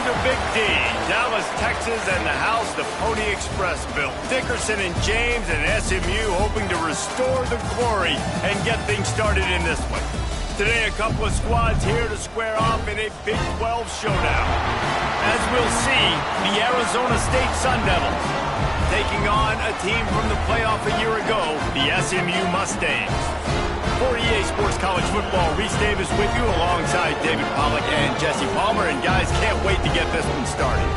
to Big D, Dallas, Texas, and the house the Pony Express built. Dickerson and James and SMU hoping to restore the glory and get things started in this one. Today, a couple of squads here to square off in a Big 12 showdown. As we'll see, the Arizona State Sun Devils taking on a team from the playoff a year ago, the SMU Mustangs. For EA Sports College Football, Reese Davis with you alongside David Pollack and Jesse Palmer. And guys, can't wait to get this one started.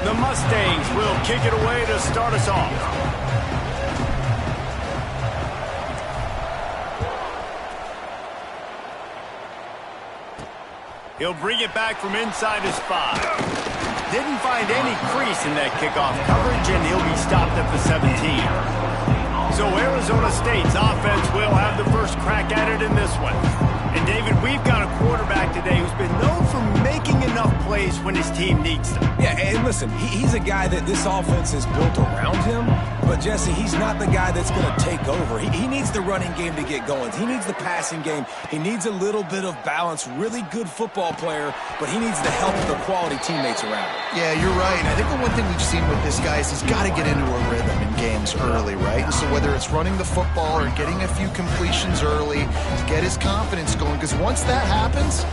The Mustangs will kick it away to start us off. He'll bring it back from inside his 5. Didn't find any crease in that kickoff coverage, and he'll be stopped at the 17. So Arizona State's offense will have the first crack at it in this one. And David, we've got a quarterback today who's been known for making enough plays when his team needs them. Yeah, and listen, he's a guy that this offense is built around him. But, Jesse, he's not the guy that's going to take over. He needs the running game to get going. He needs the passing game. He needs a little bit of balance. Really good football player, but he needs the help of the quality teammates around him. Yeah, you're right. I think the one thing we've seen with this guy is he's got to get into a rhythm in games early, right? So whether it's running the football or getting a few completions early to get his confidence going, because once that happens,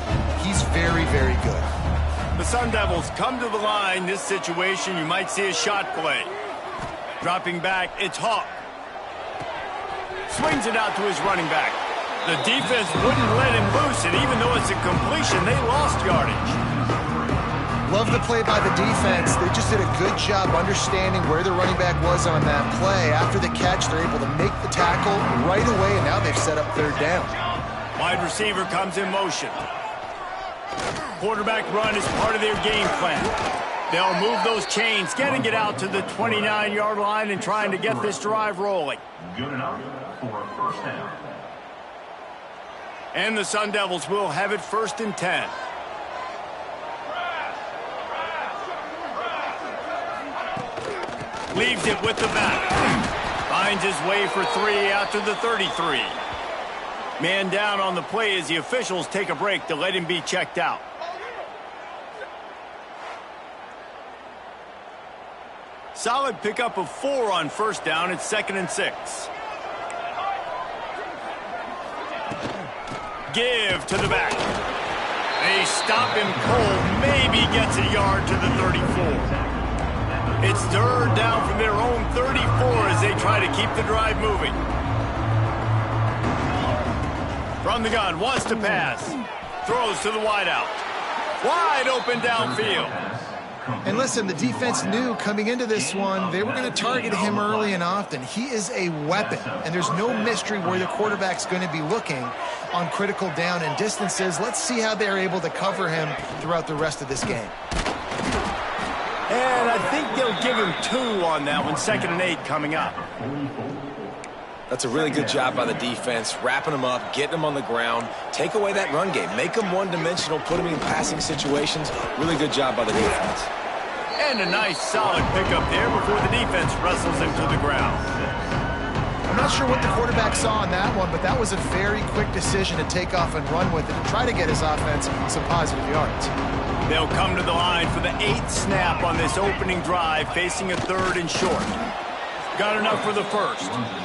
he's very, very good. The Sun Devils come to the line. This situation, you might see a shot play. Dropping back, it's Hawk. Swings it out to his running back. The defense wouldn't let him loose, and even though it's a completion, they lost yardage. Love the play by the defense. They just did a good job understanding where the running back was on that play. After the catch, they're able to make the tackle right away, and now they've set up third down. Wide receiver comes in motion. Quarterback run is part of their game plan. They'll move those chains, getting it out to the 29-yard line and trying to get this drive rolling. Good enough for a first down. And the Sun Devils will have it 1st and 10. Leaves it with the back. Finds his way for 3 out to the 33. Man down on the play as the officials take a break to let him be checked out. Solid pickup of 4 on 1st down. It's 2nd and 6. Give to the back. They stop him cold. Maybe gets a yard to the 34. It's 3rd down from their own 34 as they try to keep the drive moving. From the gun, wants to pass. Throws to the wideout. Wide open downfield. And listen, the defense knew coming into this one, they were going to target him early and often. He is a weapon, and there's no mystery where the quarterback's going to be looking on critical down and distances. Let's see how they're able to cover him throughout the rest of this game. And I think they'll give him 2 on that one. 2nd and 8 coming up. That's a really good job by the defense, wrapping them up, getting them on the ground, take away that run game, make them one-dimensional, put them in passing situations. Really good job by the defense. And a nice solid pickup there before the defense wrestles him to the ground. I'm not sure what the quarterback saw on that one, but that was a very quick decision to take off and run with it and try to get his offense some positive yards. They'll come to the line for the 8th snap on this opening drive, facing a 3rd and short. Got enough for the 1st.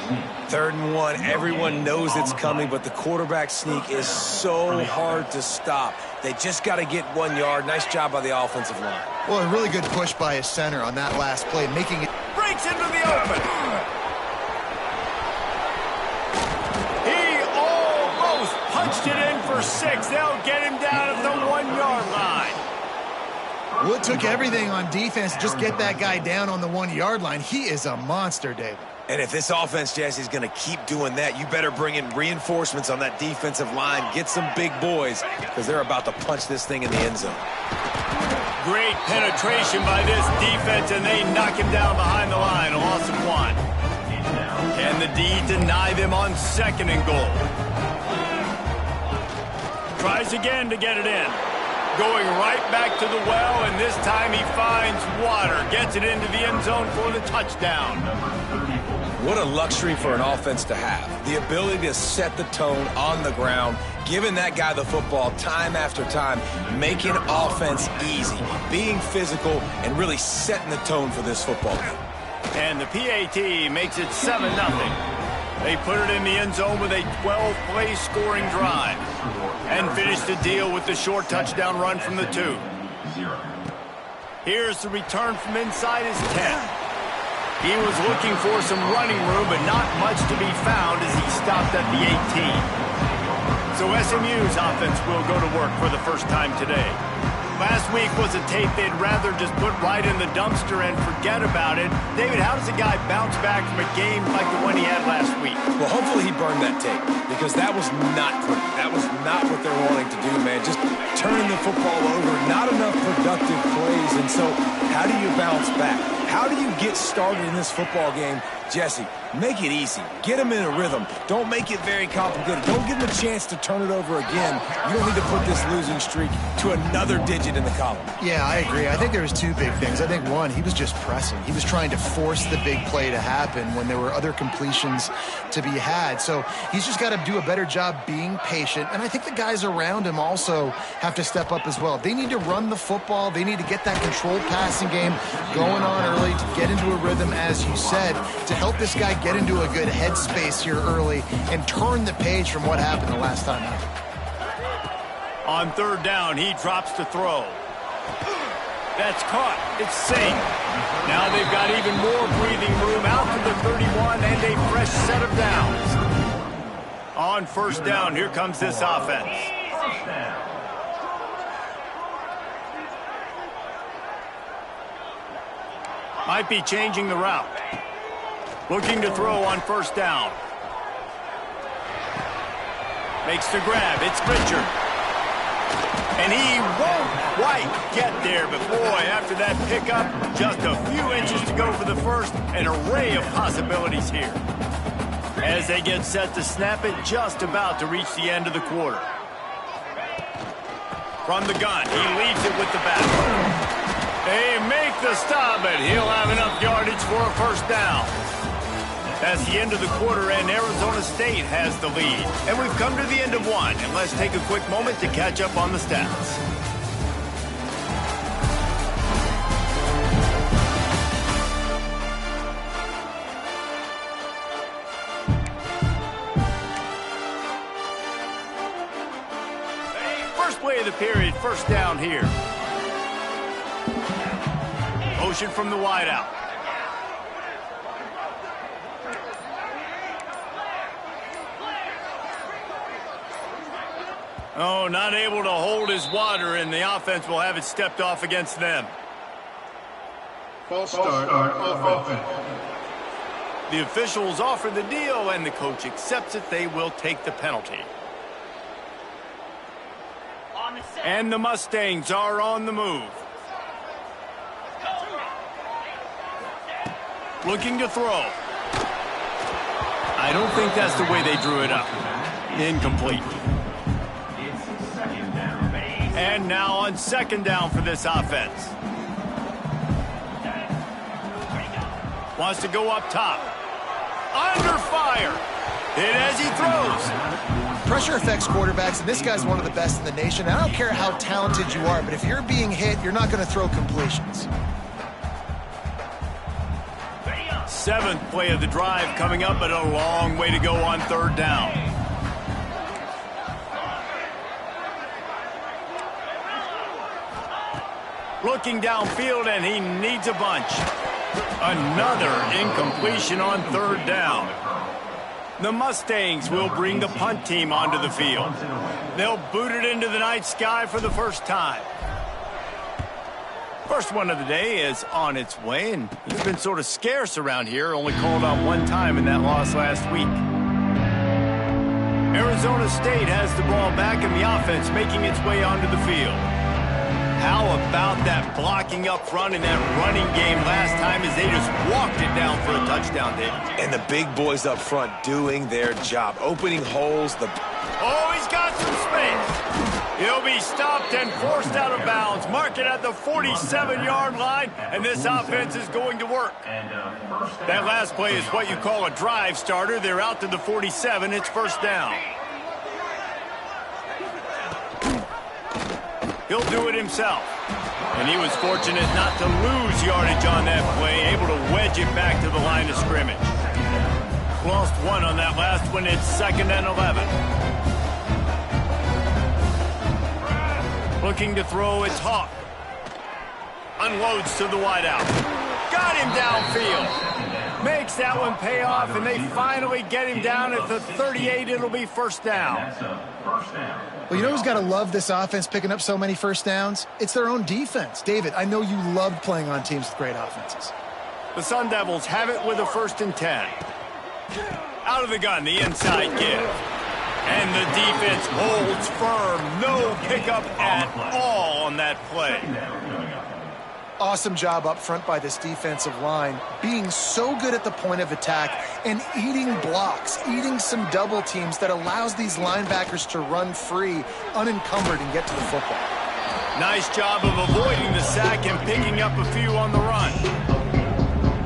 3rd and 1, everyone knows it's coming, but the quarterback sneak is so hard to stop. They just got to get 1 yard. Nice job by the offensive line. Well, a really good push by his center on that last play, making it. Breaks into the open. He almost punched it in for 6. They'll get him down at the 1-yard line. Well, it took everything on defense to just get that guy down on the 1-yard line. He is a monster, David. And if this offense, Jesse, is going to keep doing that, you better bring in reinforcements on that defensive line. Get some big boys, because they're about to punch this thing in the end zone. Great penetration by this defense, and they knock him down behind the line. A loss of 1. Can the D deny them on 2nd and goal? Tries again to get it in. Going right back to the well, and this time he finds water. Gets it into the end zone for the touchdown. What a luxury for an offense to have. The ability to set the tone on the ground, giving that guy the football time after time, making offense easy, being physical, and really setting the tone for this football game. And the PAT makes it 7-0. They put it in the end zone with a 12-play scoring drive and finish the deal with the short touchdown run from the 2. Here's the return from inside his 10. He was looking for some running room, but not much to be found as he stopped at the 18. So SMU's offense will go to work for the first time today. Last week was a tape they'd rather just put right in the dumpster and forget about it. David, how does a guy bounce back from a game like the one he had last week? Well, hopefully he burned that tape, because that was not pretty. That was not what they're wanting to do, man. Just turning the football over, not enough productive plays. And so how do you bounce back? How do you get started in this football game? Jesse, make it easy. Get him in a rhythm. Don't make it very complicated. Don't give him a chance to turn it over again. You don't need to put this losing streak to another digit in the column. Yeah, I agree. I think there was two big things. I think, one, he was just pressing. He was trying to force the big play to happen when there were other completions to be had. So he's just got to do a better job being patient. And I think the guys around him also have to step up as well. They need to run the football. They need to get that controlled passing game going on early to get into a rhythm, as you said, to help this guy get into a good headspace here early and turn the page from what happened the last time out. On third down, he drops to throw. That's caught. It's safe. Now they've got even more breathing room out to the 31 and a fresh set of downs. On first down, here comes this offense. Might be changing the route. Looking to throw on first down. Makes the grab. It's Richard. And he won't quite get there. But boy, after that pickup, just a few inches to go for the first. An array of possibilities here. As they get set to snap it, just about to reach the end of the quarter. From the gun, he leads it with the back. They make the stop, but he'll have enough yardage for a first down. That's the end of the quarter, and Arizona State has the lead. And we've come to the end of one, and let's take a quick moment to catch up on the stats. First play of the period, first down here. Motion from the wideout. Oh, not able to hold his water, and the offense will have it stepped off against them. False start of offense. The officials offer the deal, and the coach accepts it. They will take the penalty. And the Mustangs are on the move. Looking to throw. I don't think that's the way they drew it up. Incomplete. And now on second down for this offense. Wants to go up top. Under fire. Hit as he throws. Pressure affects quarterbacks, and this guy's one of the best in the nation. I don't care how talented you are, but if you're being hit, you're not going to throw completions. Seventh play of the drive coming up, but a long way to go on third down. Looking downfield, and he needs a bunch. Another incompletion on third down. The Mustangs will bring the punt team onto the field. They'll boot it into the night sky for the first time. First one of the day is on its way, and he's been sort of scarce around here, only called on one time in that loss last week. Arizona State has the ball back, and the offense making its way onto the field. How about that blocking up front in that running game last time as they just walked it down for a touchdown, David? And the big boys up front doing their job, opening holes. The Oh, he's got some space. He'll be stopped and forced out of bounds. Mark it at the 47-yard line, and this offense is going to work. That last play is what you call a drive starter. They're out to the 47. It's first down. He'll do it himself. And he was fortunate not to lose yardage on that play, able to wedge it back to the line of scrimmage. Lost one on that last one. It's 2nd and 11. Looking to throw, it's Hawk. Unloads to the wideout. Got him downfield. Makes that one pay off, and they finally get him down at the 38. It'll be first down. Well, you know who's got to love this offense picking up so many first downs? It's their own defense. David, I know you loved playing on teams with great offenses. The Sun Devils have it with a 1st and 10. Out of the gun, the inside give. And the defense holds firm. No pickup at all on that play. Awesome job up front by this defensive line, being so good at the point of attack and eating blocks, eating some double teams that allows these linebackers to run free, unencumbered, and get to the football. Nice job of avoiding the sack and picking up a few on the run.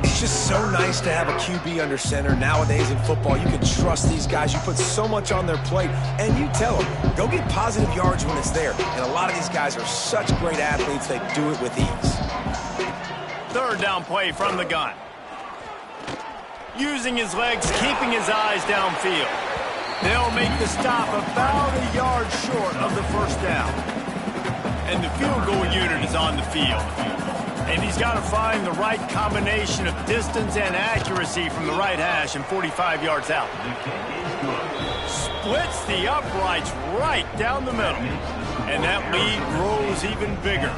It's just so nice to have a QB under center. Nowadays in football, you can trust these guys. You put so much on their plate, and you tell them, go get positive yards when it's there. And a lot of these guys are such great athletes, they do it with ease. 3rd down play from the gun. Using his legs, keeping his eyes downfield. They'll make the stop about a yard short of the first down. And the field goal unit is on the field. And he's got to find the right combination of distance and accuracy from the right hash and 45 yards out. Splits the uprights right down the middle. And that lead grows even bigger.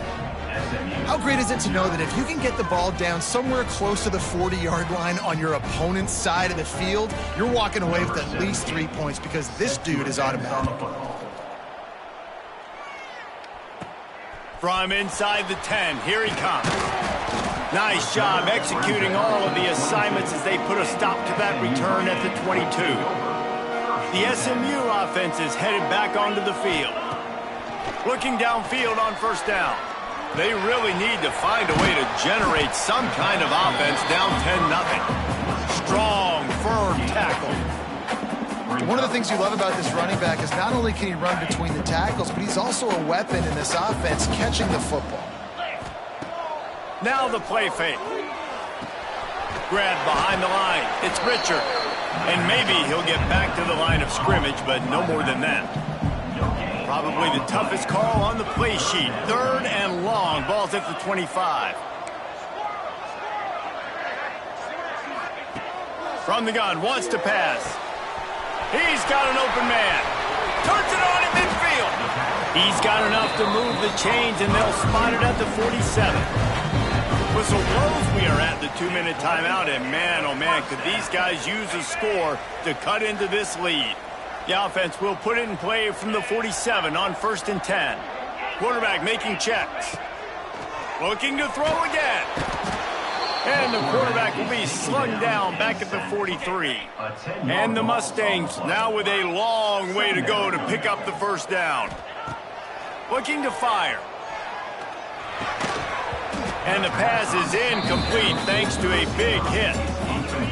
How great is it to know that if you can get the ball down somewhere close to the 40-yard line on your opponent's side of the field, you're walking away with at least 3 points because this dude is automatic. From inside the 10, here he comes. Nice job executing all of the assignments as they put a stop to that return at the 22. The SMU offense is headed back onto the field. Looking downfield on first down. They really need to find a way to generate some kind of offense down 10-0. Strong, firm tackle. One of the things you love about this running back is not only can he run between the tackles, but he's also a weapon in this offense catching the football. Now the play fake. Grab behind the line. It's Richard. And maybe he'll get back to the line of scrimmage, but no more than that. Probably the toughest call on the play sheet. 3rd and long. Ball's at the 25. From the gun, wants to pass. He's got an open man. Turns it on in midfield. He's got enough to move the chains, and they'll spot it at the 47. Whistle blows. We are at the 2-minute timeout, and man, oh man, could these guys use a score to cut into this lead. The offense will put it in play from the 47 on 1st and 10. Quarterback making checks. Looking to throw again. And the quarterback will be slung down back at the 43. And the Mustangs now with a long way to go to pick up the first down. Looking to fire. And the pass is incomplete thanks to a big hit.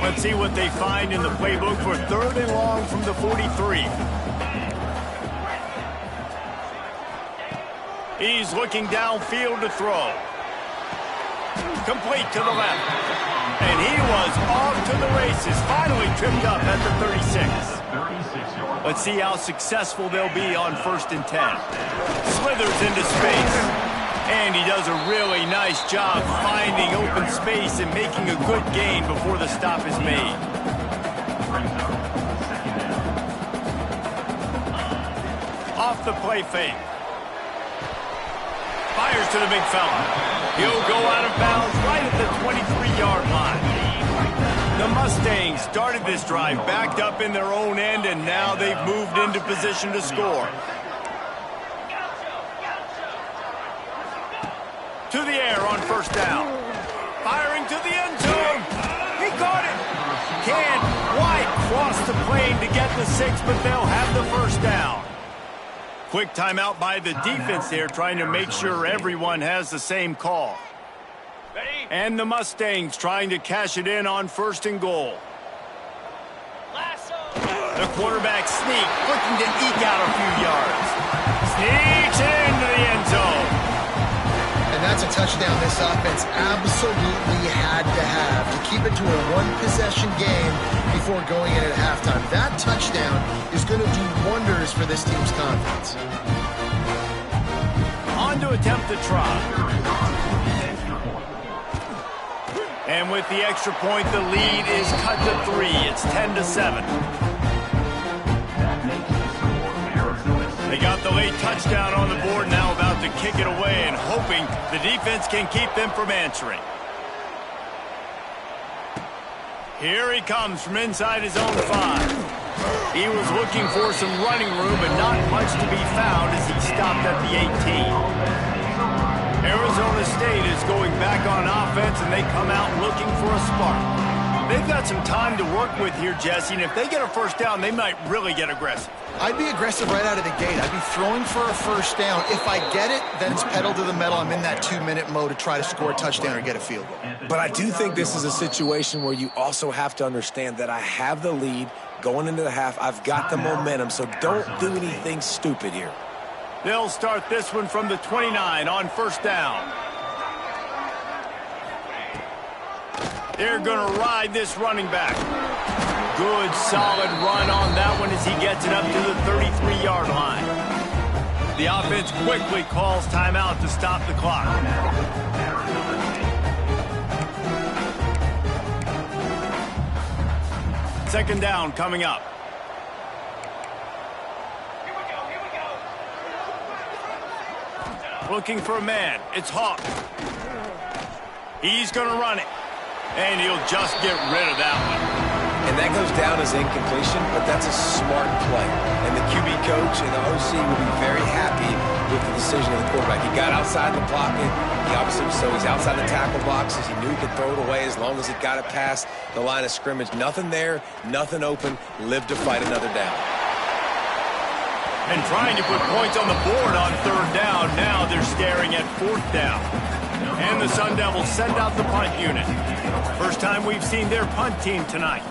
Let's see what they find in the playbook for 3rd and long from the 43. He's looking downfield to throw. Complete to the left. And he was off to the races, finally tripped up at the 36. Let's see how successful they'll be on 1st and 10. Slithers into space. And he does a really nice job finding open space and making a good gain before the stop is made. Off the play fake. Fires to the big fella. He'll go out of bounds right at the 23-yard line. The Mustangs started this drive backed up in their own end, and now they've moved into position to score. To the air on 1st down. Firing to the end zone. He caught it. Can't quite across the plane to get the 6, but they'll have the first down. Quick timeout by the defense there, trying to make sure everyone has the same call. And the Mustangs trying to cash it in on 1st and goal. The quarterback sneak, looking to eke out a few yards. Sneaks into the end zone. And that's a touchdown this offense absolutely had to have to keep it to a one-possession game before going in at halftime. That touchdown is going to do wonders for this team's confidence. On to attempt the try. And with the extra point, the lead is cut to 3. It's 10-7. They got the late touchdown on the board, now about to kick it away and hoping the defense can keep them from answering. Here he comes from inside his own 5. He was looking for some running room, but not much to be found as he stopped at the 18. Arizona State is going back on offense, and they come out looking for a spark. They've got some time to work with here, Jesse, and if they get a first down, they might really get aggressive. I'd be aggressive right out of the gate. I'd be throwing for a first down. If I get it, then it's pedal to the metal. I'm in that 2-minute mode to try to score a touchdown or get a field goal. But I do think this is a situation where you also have to understand that I have the lead going into the half. I've got the momentum, so don't do anything stupid here. They'll start this one from the 29 on 1st down. They're going to ride this running back. Good, solid run on that one as he gets it up to the 33-yard line. The offense quickly calls timeout to stop the clock. Second down coming up. Looking for a man. It's Hawk. He's going to run it. And he'll just get rid of that one. And that goes down as incompletion, but that's a smart play. And the QB coach and the OC will be very happy with the decision of the quarterback. He got outside the pocket. He obviously, so he's outside the tackle boxes. He knew he could throw it away as long as he got it past the line of scrimmage. Nothing there, nothing open. Live to fight another down. And trying to put points on the board on 3rd down. Now they're staring at 4th down. And the Sun Devils send out the punt unit. First time we've seen their punt team tonight.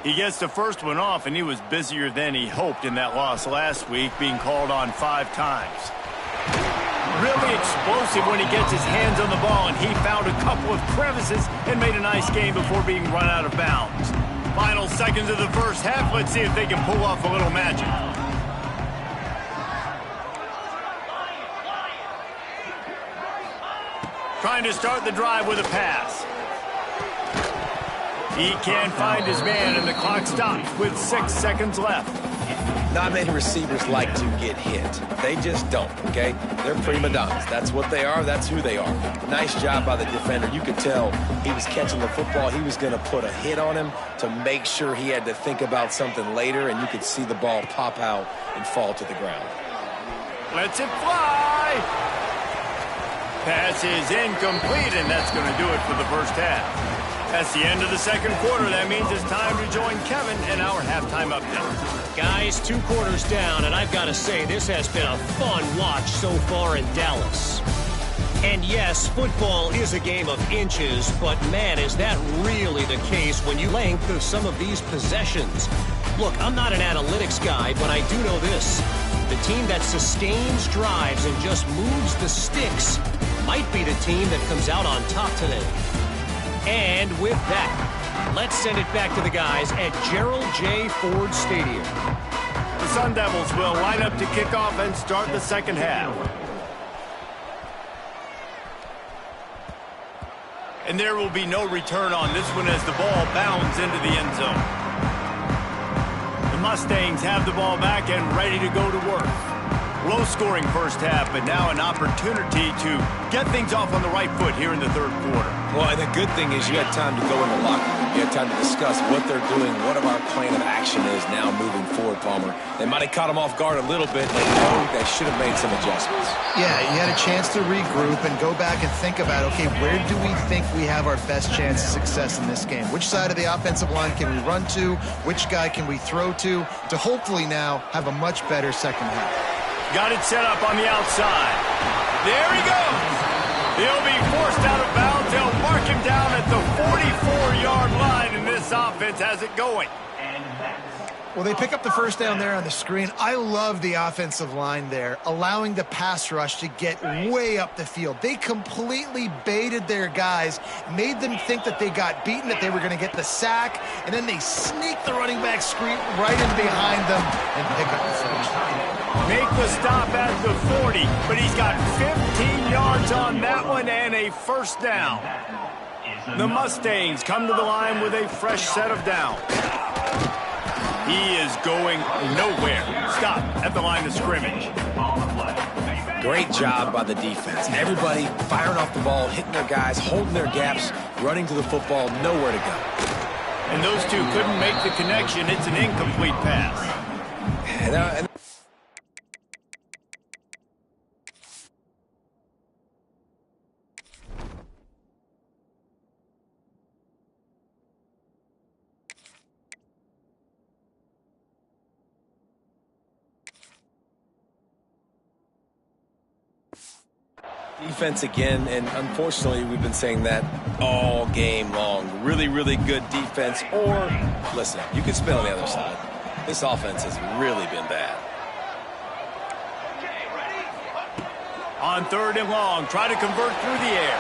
He gets the first one off, and he was busier than he hoped in that loss last week, being called on 5 times. Really explosive when he gets his hands on the ball, and he found a couple of crevices and made a nice game before being run out of bounds. Final seconds of the first half. Let's see if they can pull off a little magic. Trying to start the drive with a pass. He can't find his man, and the clock stops with 6 seconds left. Not many receivers like to get hit. They just don't, okay? They're prima donnas. That's what they are. That's who they are. Nice job by the defender. You could tell he was catching the football. He was going to put a hit on him to make sure he had to think about something later, and you could see the ball pop out and fall to the ground. Lets it fly. Pass is incomplete, and that's going to do it for the first half. That's the end of the second quarter. That means it's time to join Kevin in our halftime update. Guys, 2 quarters down, and I've got to say, this has been a fun watch so far in Dallas. And yes, football is a game of inches, but man, is that really the case when you length of some of these possessions. Look, I'm not an analytics guy, but I do know this. The team that sustains drives and just moves the sticks might be the team that comes out on top today. And with that, let's send it back to the guys at Gerald J. Ford Stadium. The Sun Devils will line up to kick off and start the second half. And there will be no return on this one as the ball bounds into the end zone. The Mustangs have the ball back and ready to go to work. Low-scoring first half, but now an opportunity to get things off on the right foot here in the third quarter. Well, and the good thing is you had time to go in the locker room. You have time to discuss what they're doing, what our plan of action is now moving forward, Palmer. They might have caught them off guard a little bit. They know they should have made some adjustments. Yeah, you had a chance to regroup and go back and think about, okay, where do we think we have our best chance of success in this game? Which side of the offensive line can we run to? Which guy can we throw to hopefully now have a much better second half? Got it set up on the outside. There he goes. He'll be forced out of bounds. They'll mark him down at the 44-yard line, and this offense has it going. Well, they pick up the first down there on the screen. I love the offensive line there, allowing the pass rush to get way up the field. They completely baited their guys, made them think that they got beaten, that they were going to get the sack, and then they sneak the running back screen right in behind them and pick up the first. Make the stop at the 40, but he's got 15 yards on that one and a first down. The Mustangs come to the line with a fresh set of downs. He is going nowhere. Stop at the line of scrimmage. Great job by the defense. Everybody firing off the ball, hitting their guys, holding their gaps, running to the football, nowhere to go. And those two couldn't make the connection. It's an incomplete pass. Defense again, and unfortunately we've been saying that all game long. Really, really good defense, or, listen, you can spin on the other side. This offense has really been bad. On third and long, try to convert through the air.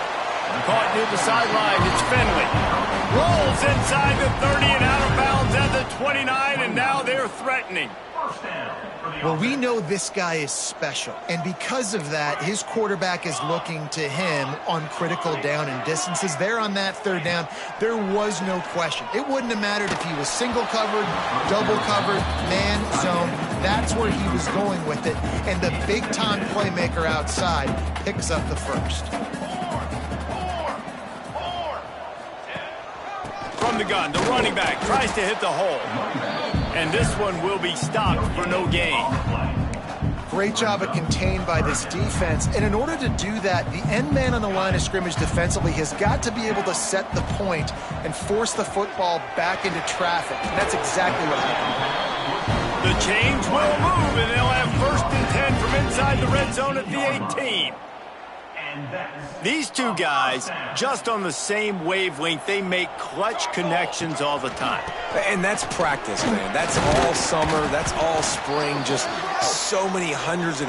Caught near the sideline, it's Finley. Rolls inside the 30 and out of bounds at the 29, and now they're threatening. Well, we know this guy is special, and because of that, his quarterback is looking to him on critical down and distances. There on that third down, there was no question. It wouldn't have mattered if he was single covered, double covered, man zone. That's where he was going with it, and the big-time playmaker outside picks up the first. From the gun, the running back tries to hit the hole. And this one will be stopped for no gain. Great job at contained by this defense. And in order to do that, the end man on the line of scrimmage defensively has got to be able to set the point and force the football back into traffic. And that's exactly what happened. The chains will move, and they'll have first and 10 from inside the red zone at the 18. These two guys, just on the same wavelength, they make clutch connections all the time. And that's practice, man. That's all summer. That's all spring. Just so many hundreds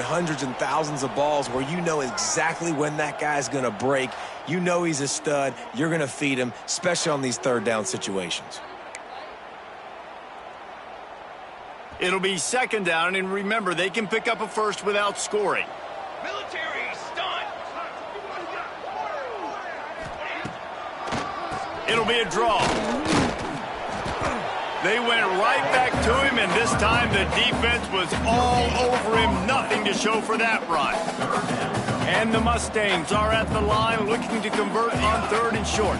and thousands of balls where you know exactly when that guy's going to break. You know he's a stud. You're going to feed him, especially on these third down situations. It'll be second down, and remember, they can pick up a first without scoring. It'll be a draw. They went right back to him, and this time the defense was all over him. Nothing to show for that run. And the Mustangs are at the line looking to convert on third and short.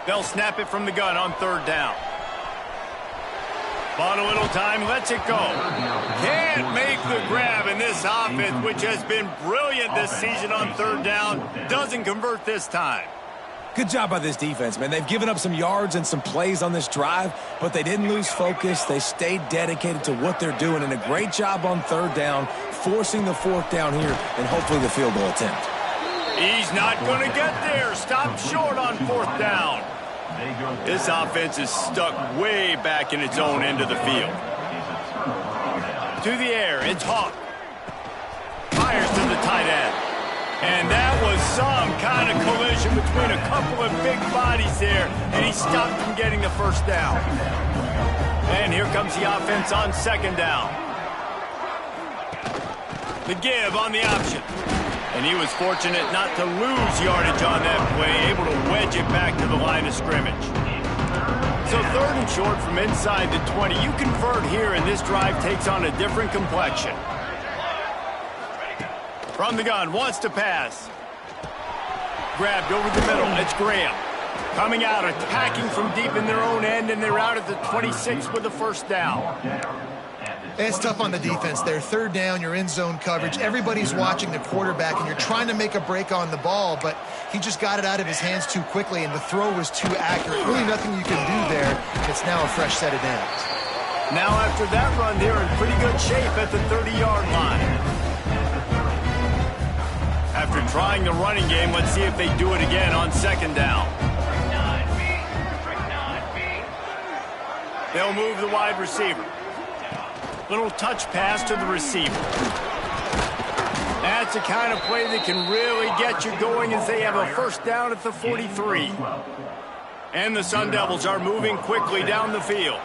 They'll snap it from the gun on third down. Bought a little time, lets it go. Can't make the grab, in this offense, which has been brilliant this season on third down, doesn't convert this time. Good job by this defense, man. They've given up some yards and some plays on this drive, but they didn't lose focus. They stayed dedicated to what they're doing, and a great job on third down, forcing the fourth down here, and hopefully the field goal attempt. He's not going to get there. Stopped short on fourth down. This offense is stuck way back in its own end of the field. To the air, it's Hawk. Fires to the tight end. And that was some kind of collision between a couple of big bodies there, and he stopped from getting the first down. And here comes the offense on second down. The give on the option. And he was fortunate not to lose yardage on that play, able to wedge it back to the line of scrimmage. So third and short from inside the 20. You convert here, and this drive takes on a different complexion. From the gun, wants to pass. Grabbed over the middle, it's Graham. Coming out, attacking from deep in their own end, and they're out at the 26 with the first down. It's tough on the defense there. Third down, you're in zone coverage. Everybody's watching the quarterback, and you're trying to make a break on the ball, but he just got it out of his hands too quickly, and the throw was too accurate. Really nothing you can do there. It's now a fresh set of downs. Now after that run, they're in pretty good shape at the 30-yard line. After trying the running game, let's see if they do it again on second down. They'll move the wide receiver. Little touch pass to the receiver. That's the kind of play that can really get you going as they have a first down at the 43. And the Sun Devils are moving quickly down the field.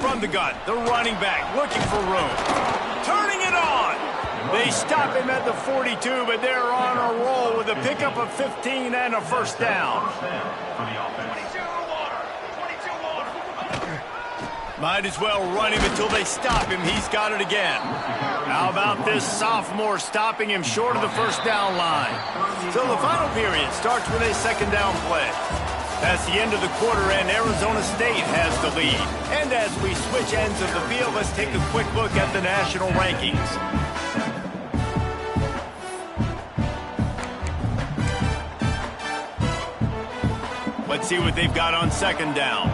From the gun, the running back looking for room. Turning it on. They stop him at the 42, but they're on a roll with a pickup of 15 and a first down. Might as well run him until they stop him. He's got it again. How about this sophomore stopping him short of the first down line? So the final period starts with a second down play. That's the end of the quarter, and Arizona State has the lead. And as we switch ends of the field, let's take a quick look at the national rankings. Let's see what they've got on second down.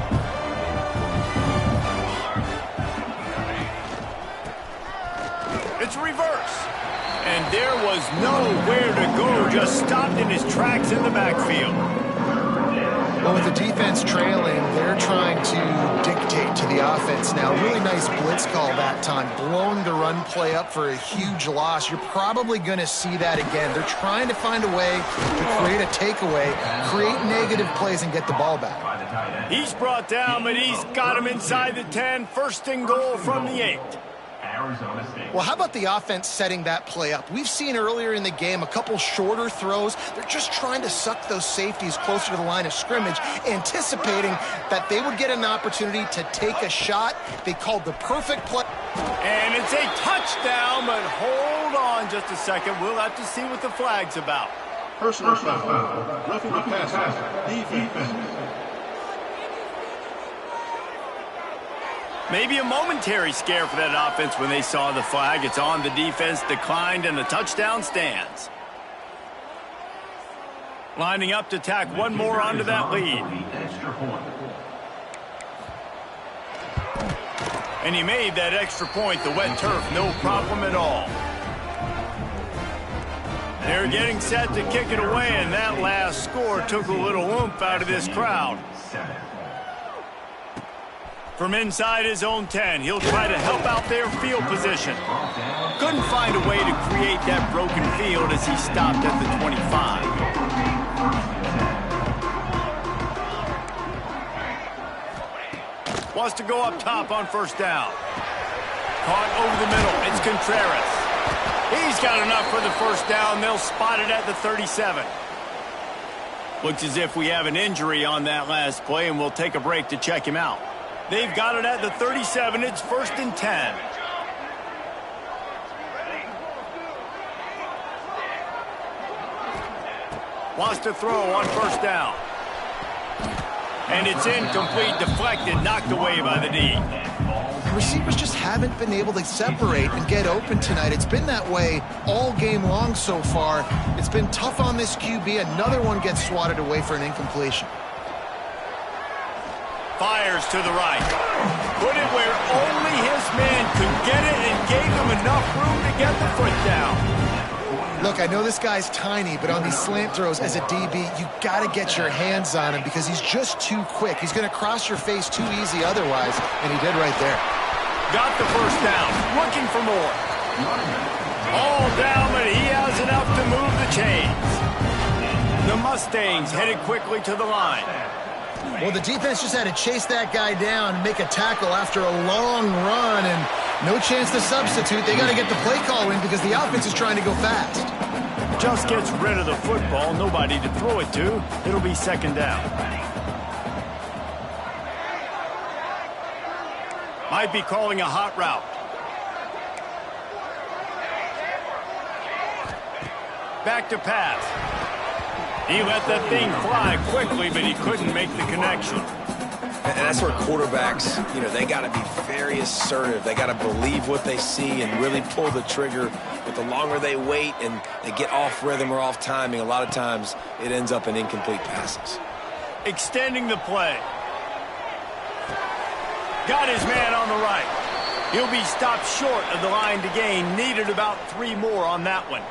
It's reverse. And there was nowhere to go, just stopped in his tracks in the backfield. Well, with the defense trailing, they're trying to dictate to the offense now. Really nice blitz call that time, blowing the run play up for a huge loss. You're probably going to see that again. They're trying to find a way to create a takeaway, create negative plays, and get the ball back. He's brought down, but he's got him inside the 10. First and goal from the 8. Well, how about the offense setting that play up? We've seen earlier in the game a couple shorter throws. They're just trying to suck those safeties closer to the line of scrimmage, anticipating that they would get an opportunity to take a shot. They called the perfect play. And it's a touchdown, but hold on just a second. We'll have to see what the flag's about. Personal foul. Roughing the passer. Defense. Maybe a momentary scare for that offense when they saw the flag. It's on, the defense declined, and the touchdown stands. Lining up to tack one more onto that lead. And he made that extra point, the wet turf, no problem at all. They're getting set to kick it away, and that last score took a little oomph out of this crowd. From inside his own 10, he'll try to help out their field position. Couldn't find a way to create that broken field as he stopped at the 25. Wants to go up top on first down. Caught over the middle. It's Contreras. He's got enough for the first down. They'll spot it at the 37. Looks as if we have an injury on that last play, and we'll take a break to check him out. They've got it at the 37. It's first and 10. Wants to throw on first down. And it's incomplete, deflected, knocked away by the D. Receivers just haven't been able to separate and get open tonight. It's been that way all game long so far. It's been tough on this QB. Another one gets swatted away for an incompletion. Fires to the right. Put it where only his man could get it and gave him enough room to get the foot down. Look, I know this guy's tiny, but on these slant throws as a DB, you got to get your hands on him because he's just too quick. He's going to cross your face too easy otherwise, and he did right there. Got the first down. Looking for more. All down, but he has enough to move the chains. The Mustangs headed quickly to the line. Well, the defense just had to chase that guy down and make a tackle after a long run, and no chance to substitute. They got to get the play call in because the offense is trying to go fast. Just gets rid of the football, nobody to throw it to. It'll be second down. Might be calling a hot route. Back to pass. He let that thing fly quickly, but he couldn't make the connection. And that's where quarterbacks, they got to be very assertive. They got to believe what they see and really pull the trigger. But the longer they wait and they get off rhythm or off timing, a lot of times it ends up in incomplete passes. Extending the play. Got his man on the right. He'll be stopped short of the line to gain. Needed about 3 more on that one.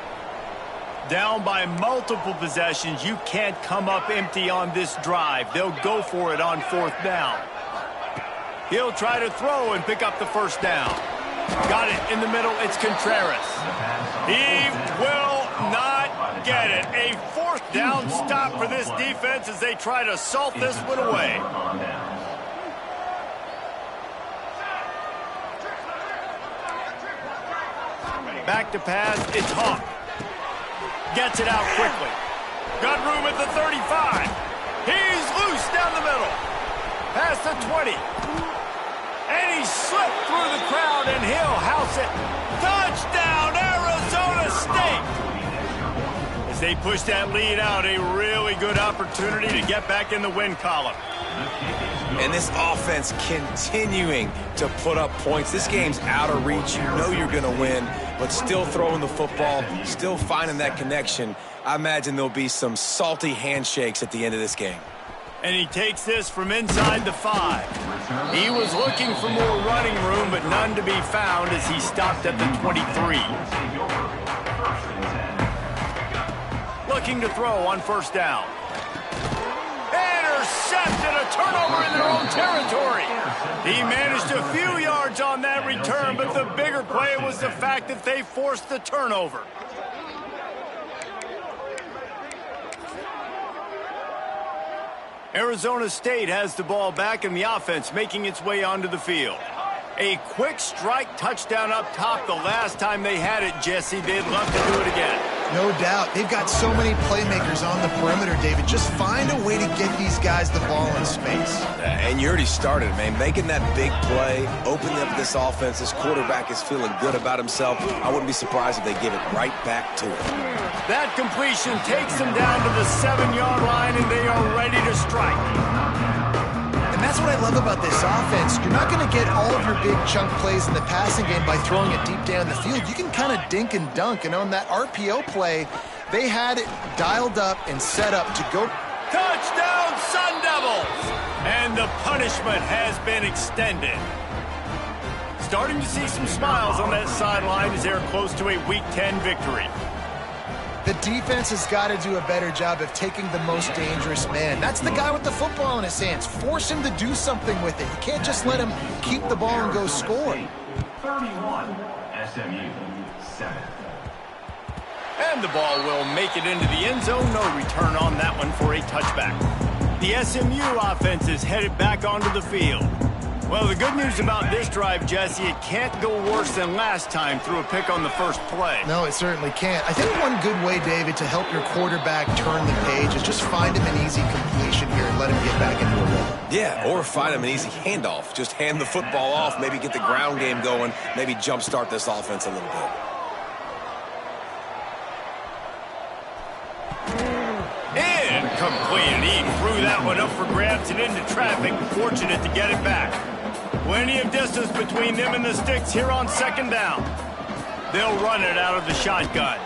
Down by multiple possessions, you can't come up empty on this drive. They'll go for it on 4th down. He'll try to throw and pick up the 1st down. Got it in the middle. It's Contreras. He will not get it. A 4th down stop for this defense as they try to salt this one away. Back to pass. It's Hawk. Gets it out quickly. Got room at the 35. He's loose down the middle. Past the 20. And he slipped through the crowd, and he'll house it. Touchdown, Arizona State! As they push that lead out, a really good opportunity to get back in the win column. And this offense continuing to put up points. This game's out of reach. You know you're going to win, but still throwing the football, still finding that connection. I imagine there'll be some salty handshakes at the end of this game. And he takes this from inside the 5. He was looking for more running room, but none to be found as he stopped at the 23. Looking to throw on 1st down. Intercepted, a turnover in their own territory. He managed a few yards on that return, but the bigger play was the fact that they forced the turnover. Arizona State has the ball back in the offense, making its way onto the field. A quick strike touchdown up top the last time they had it, Jesse. They'd love to do it again. No doubt. They've got so many playmakers on the perimeter, David. Just find a way to get these guys the ball in space. And you already started, man. Making that big play, opening up this offense. This quarterback is feeling good about himself. I wouldn't be surprised if they give it right back to him. That completion takes them down to the 7-yard line, and they are ready to strike. And that's what I love about this offense. You're not going to get all of your big chunk plays in the passing game by throwing it deep down the field. You can kind of dink and dunk. And on that RPO play, they had it dialed up and set up to go. Touchdown, Sun Devils! And the punishment has been extended. Starting to see some smiles on that sideline as they're close to a Week 10 victory. The defense has got to do a better job of taking the most dangerous man. That's the guy with the football in his hands. Force him to do something with it. You can't just let him keep the ball and go score. 31, SMU, 7. And the ball will make it into the end zone. No return on that one for a touchback. The SMU offense is headed back onto the field. Well, the good news about this drive, Jesse, it can't go worse than last time through a pick on the first play. No, it certainly can't. I think one good way, David, to help your quarterback turn the page is just find him an easy completion here and let him get back into a rhythm. Yeah, or find him an easy handoff. Just hand the football off, maybe get the ground game going, maybe jumpstart this offense a little bit. Incomplete. He threw that one up for grabs and into traffic. Fortunate to get it back. Plenty of distance between them and the sticks here on 2nd down. They'll run it out of the shotgun.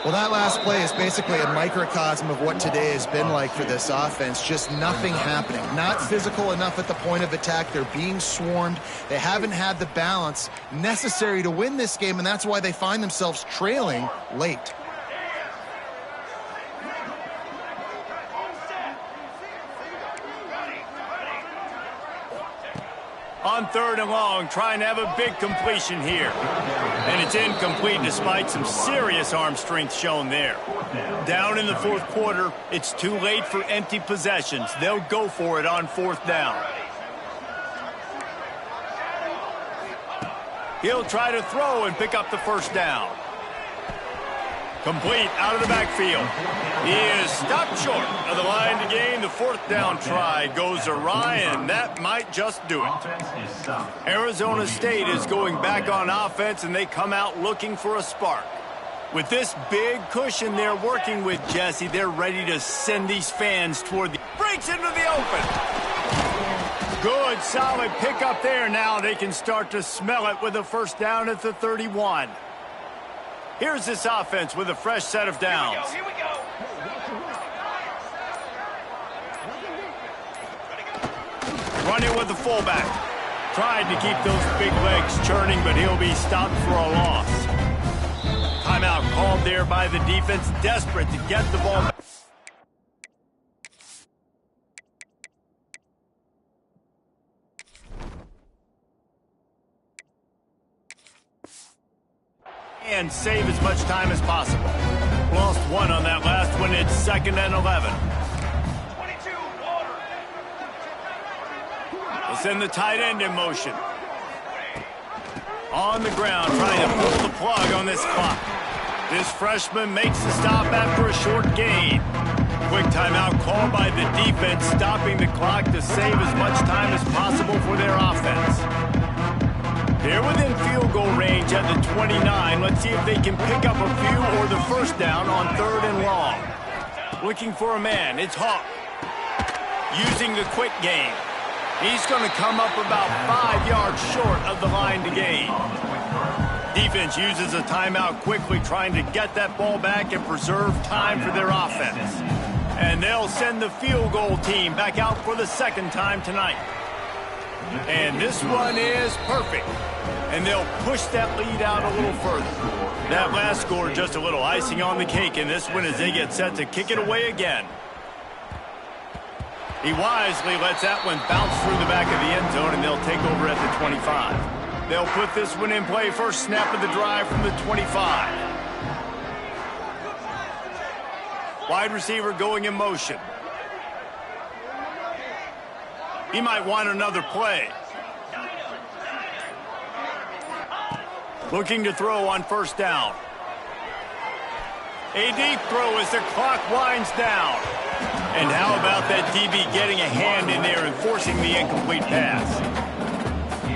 Well, that last play is basically a microcosm of what today has been like for this offense. Just nothing happening. Not physical enough at the point of attack. They're being swarmed. They haven't had the balance necessary to win this game, and that's why they find themselves trailing late. On 3rd and long, trying to have a big completion here. And it's incomplete despite some serious arm strength shown there. Down in the 4th quarter, it's too late for empty possessions. They'll go for it on 4th down. He'll try to throw and pick up the 1st down. Complete out of the backfield. He is stopped short of the line to gain. The 4th down try goes awry, and that might just do it. Arizona State is going back on offense, and they come out looking for a spark. With this big cushion they're working with, Jesse, they're ready to send these fans toward the... Breaks into the open. Good, solid pickup there. Now they can start to smell it with a first down at the 31. Here's this offense with a fresh set of downs. Here we go. Running with the fullback. Tried to keep those big legs churning, but he'll be stopped for a loss. Timeout called there by the defense, desperate to get the ball back. And save as much time as possible. Lost one on that last one. It's 2nd and 11. 22, order. We'll send the tight end in motion. On the ground, trying to pull the plug on this clock. This freshman makes the stop after a short gain. Quick timeout called by the defense, stopping the clock to save as much time as possible for their offense. They're within field goal range at the 29. Let's see if they can pick up a few or the first down on 3rd and long. Looking for a man. It's Hawk. Using the quick game. He's going to come up about 5 yards short of the line to gain. Defense uses a timeout quickly, trying to get that ball back and preserve time for their offense. And they'll send the field goal team back out for the 2nd time tonight. And this one is perfect. And they'll push that lead out a little further. That last score just a little icing on the cake in this one as they get set to kick it away again. He wisely lets that one bounce through the back of the end zone, and they'll take over at the 25. They'll put this one in play. First snap of the drive from the 25. Wide receiver going in motion. He might want another play. Looking to throw on first down. A deep throw as the clock winds down. And how about that DB getting a hand in there and forcing the incomplete pass?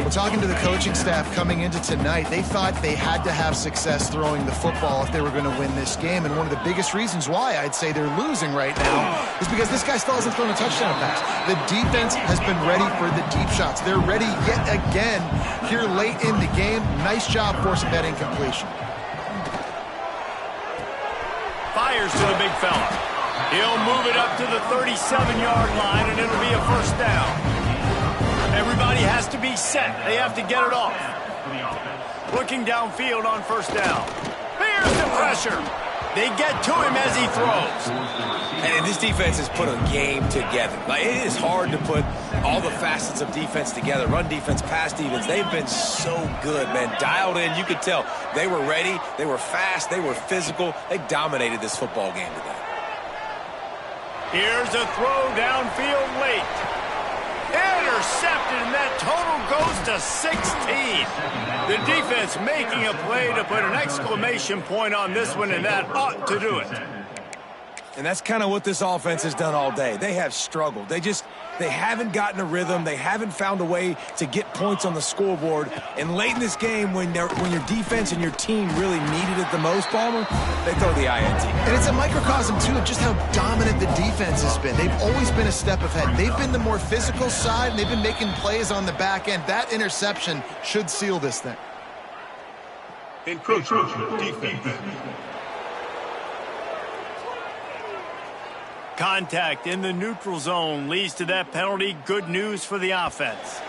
Well, talking to the coaching staff coming into tonight, they thought they had to have success throwing the football if they were going to win this game. And one of the biggest reasons why I'd say they're losing right now is because this guy still hasn't thrown a touchdown pass. The defense has been ready for the deep shots. They're ready yet again here late in the game. Nice job forcing that incompletion. Fires to the big fella. He'll move it up to the 37-yard line, and it'll be a first down. Everybody has to be set. They have to get it off. Looking downfield on first down. Here's the pressure. They get to him as he throws. And this defense has put a game together. Like, it is hard to put all the facets of defense together. Run defense, pass defense. They've been so good, man. Dialed in. You could tell they were ready. They were fast. They were physical. They dominated this football game today. Here's a throw downfield late. Intercepted, and that total goes to 16. The defense making a play to put an exclamation point on this one, and that ought to do it. And that's kind of what this offense has done all day. They have struggled. They haven't gotten a rhythm. They haven't found a way to get points on the scoreboard. And late in this game, when your defense and your team really needed it the most, Palmer, they throw the INT. And it's a microcosm, too, of just how dominant the defense has been. They've always been a step ahead. They've been the more physical side, and they've been making plays on the back end. That interception should seal this thing. Encroachment defense. Contact in the neutral zone leads to that penalty. Good news for the offense.